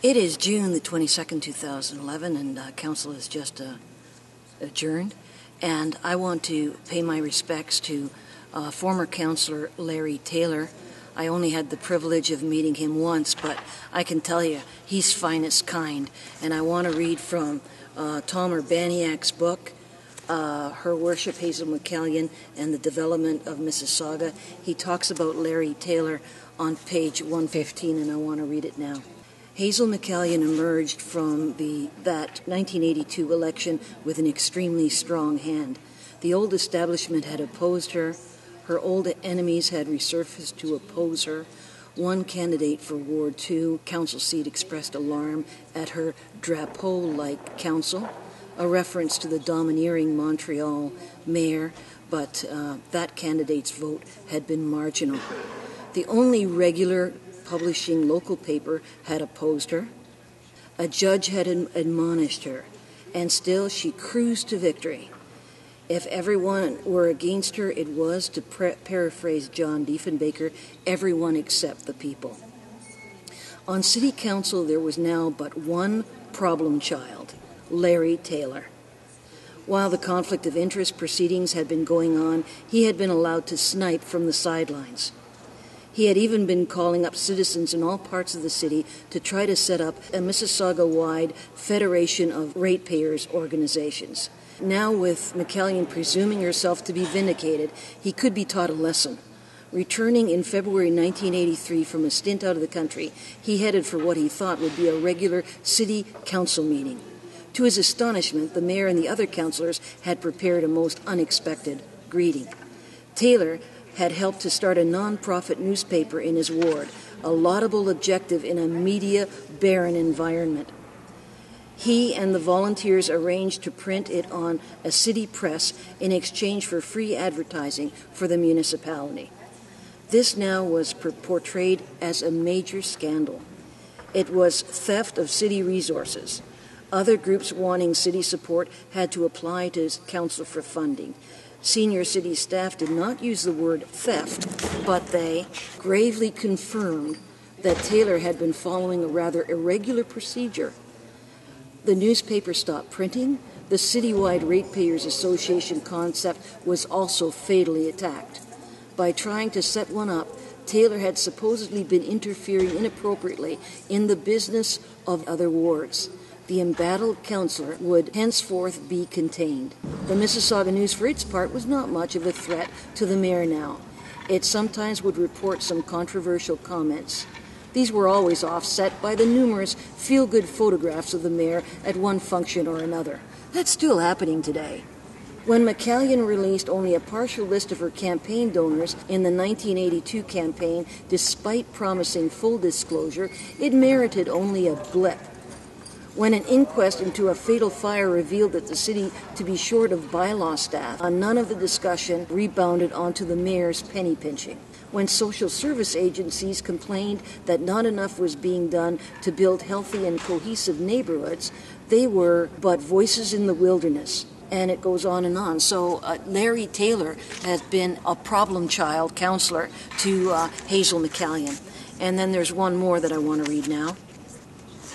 It is June the 22nd, 2011, and council is just adjourned. And I want to pay my respects to former councillor Larry Taylor. I only had the privilege of meeting him once, but I can tell you, he's finest kind. And I want to read from Tom Urbaniak's book, Her Worship Hazel McCallion and the Development of Mississauga. He talks about Larry Taylor on page 115, and I want to read it now. Hazel McCallion emerged from that 1982 election with an extremely strong hand. The old establishment had opposed her. Her old enemies had resurfaced to oppose her. One candidate for Ward 2 council seat expressed alarm at her drapeau-like council, a reference to the domineering Montreal mayor, but that candidate's vote had been marginal. The only regular publishing local paper had opposed her. A judge had admonished her, and still she cruised to victory. If everyone were against her, it was, to paraphrase John Diefenbaker, everyone except the people. On city council, there was now but one problem child, Larry Taylor. While the conflict of interest proceedings had been going on, he had been allowed to snipe from the sidelines. He had even been calling up citizens in all parts of the city to try to set up a Mississauga-wide federation of ratepayers organizations. Now, with McCallion presuming herself to be vindicated, he could be taught a lesson. Returning in February 1983 from a stint out of the country, he headed for what he thought would be a regular city council meeting. To his astonishment, the mayor and the other councillors had prepared a most unexpected greeting. Taylor had helped to start a non-profit newspaper in his ward, a laudable objective in a media-barren environment. He and the volunteers arranged to print it on a city press in exchange for free advertising for the municipality. This now was portrayed as a major scandal. It was theft of city resources. Other groups wanting city support had to apply to council for funding. Senior city staff did not use the word theft, but they gravely confirmed that Taylor had been following a rather irregular procedure. The newspaper stopped printing. The Citywide Ratepayers Association concept was also fatally attacked. By trying to set one up, Taylor had supposedly been interfering inappropriately in the business of other wards. The embattled councillor would henceforth be contained. The Mississauga News, for its part, was not much of a threat to the mayor now. It sometimes would report some controversial comments. These were always offset by the numerous feel-good photographs of the mayor at one function or another. That's still happening today. When McCallion released only a partial list of her campaign donors in the 1982 campaign, despite promising full disclosure, it merited only a blip. When an inquest into a fatal fire revealed that the city to be short of bylaw staff, none of the discussion rebounded onto the mayor's penny pinching. When social service agencies complained that not enough was being done to build healthy and cohesive neighborhoods, they were but voices in the wilderness. And it goes on and on. So Larry Taylor has been a problem child counselor to Hazel McCallion. And then there's one more that I want to read now.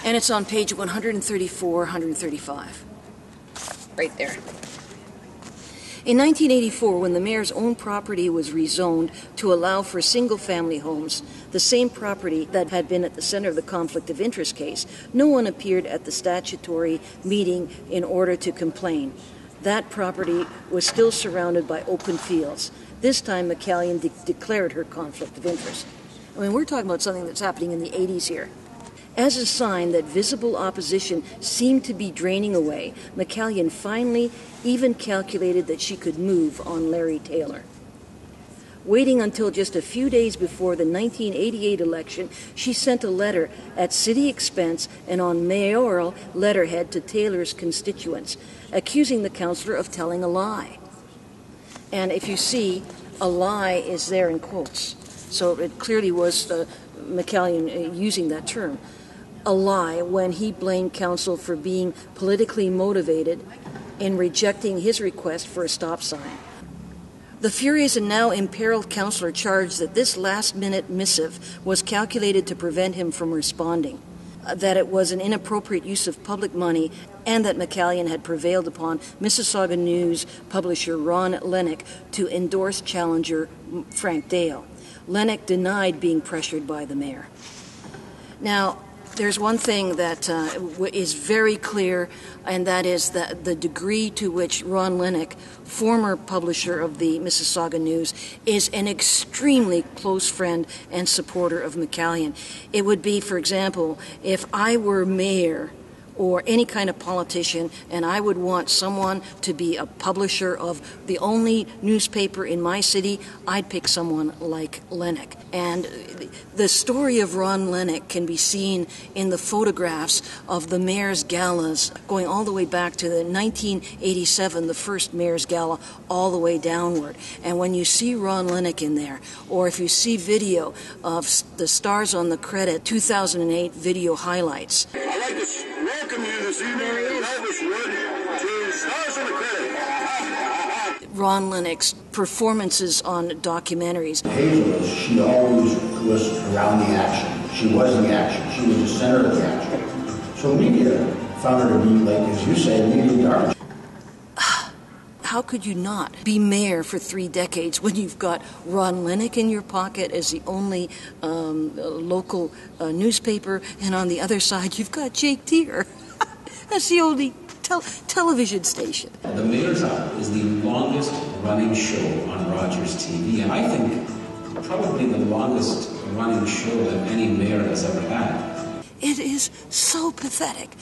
And it's on page 134, 135. Right there. In 1984, when the mayor's own property was rezoned to allow for single-family homes, the same property that had been at the center of the conflict of interest case, no one appeared at the statutory meeting in order to complain. That property was still surrounded by open fields. This time, McCallion declared her conflict of interest. I mean, we're talking about something that's happening in the 80s here. As a sign that visible opposition seemed to be draining away, McCallion finally even calculated that she could move on Larry Taylor. Waiting until just a few days before the 1988 election, she sent a letter at city expense and on mayoral letterhead to Taylor's constituents, accusing the councillor of telling a lie. And if you see, a lie is there in quotes. So it clearly was McCallion using that term. A lie when he blamed council for being politically motivated in rejecting his request for a stop sign. The furious and now imperiled councillor charged that this last-minute missive was calculated to prevent him from responding. that it was an inappropriate use of public money and that McCallion had prevailed upon Mississauga News publisher Ron Lennox to endorse challenger Frank Dale. Lennox denied being pressured by the mayor. Now, there's one thing that is very clear, and that is that the degree to which Ron Lennox, former publisher of the Mississauga News, is an extremely close friend and supporter of McCallion. It would be, for example, if I were mayor or any kind of politician, and I would want someone to be a publisher of the only newspaper in my city, I'd pick someone like Lennox. And the story of Ron Lennox can be seen in the photographs of the mayor's galas going all the way back to the 1987, the first mayor's gala, all the way downward. And when you see Ron Lennox in there, or if you see video of the stars on the credit, 2008 video highlights. I'd like to welcome you this evening to Stars on the Credit. Ron Lennox performances on documentaries. Hazel, she always was around the action. She was the action. She was the center of the action. So media found her to be, like, as you say, media darling. How could you not be mayor for 3 decades when you've got Ron Lennox in your pocket as the only local newspaper, and on the other side you've got Jake Deere? That's the only television station. The Mayor's Hour is the longest running show on Rogers TV, and I think probably the longest running show that any mayor has ever had. It is so pathetic,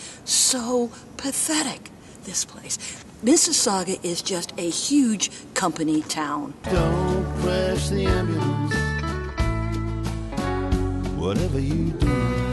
this place. Mississauga is just a huge company town. Don't crash the ambulance, whatever you do.